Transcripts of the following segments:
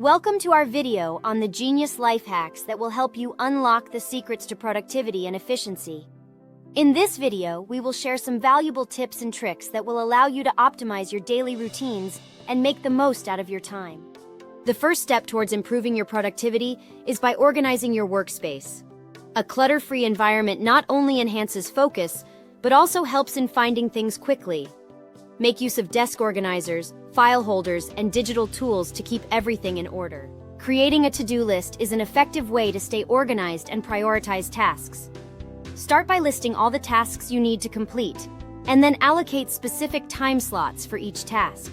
Welcome to our video on the genius life hacks that will help you unlock the secrets to productivity and efficiency. In this video, we will share some valuable tips and tricks that will allow you to optimize your daily routines and make the most out of your time. The first step towards improving your productivity is by organizing your workspace. A clutter-free environment not only enhances focus, but also helps in finding things quickly. Make use of desk organizers, file holders, and digital tools to keep everything in order. Creating a to-do list is an effective way to stay organized and prioritize tasks. Start by listing all the tasks you need to complete, and then allocate specific time slots for each task.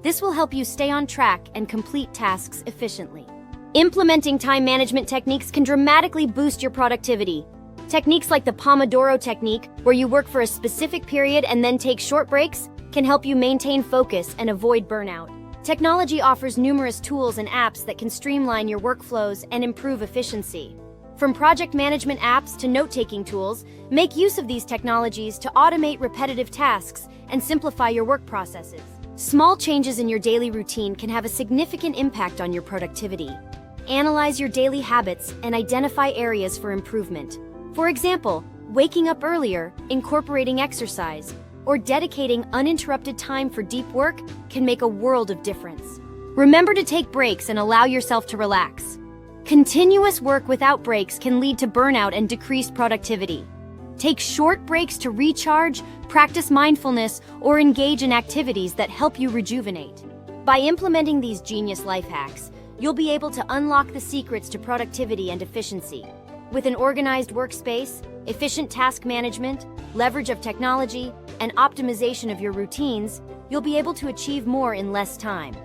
This will help you stay on track and complete tasks efficiently. Implementing time management techniques can dramatically boost your productivity. Techniques like the Pomodoro technique, where you work for a specific period and then take short breaks, can help you maintain focus and avoid burnout. Technology offers numerous tools and apps that can streamline your workflows and improve efficiency. From project management apps to note-taking tools, make use of these technologies to automate repetitive tasks and simplify your work processes. Small changes in your daily routine can have a significant impact on your productivity. Analyze your daily habits and identify areas for improvement. For example, waking up earlier, incorporating exercise, or dedicating uninterrupted time for deep work can make a world of difference. Remember to take breaks and allow yourself to relax. Continuous work without breaks can lead to burnout and decreased productivity. Take short breaks to recharge, practice mindfulness, or engage in activities that help you rejuvenate. By implementing these genius life hacks, you'll be able to unlock the secrets to productivity and efficiency. With an organized workspace, efficient task management, leverage of technology, and optimization of your routines, you'll be able to achieve more in less time.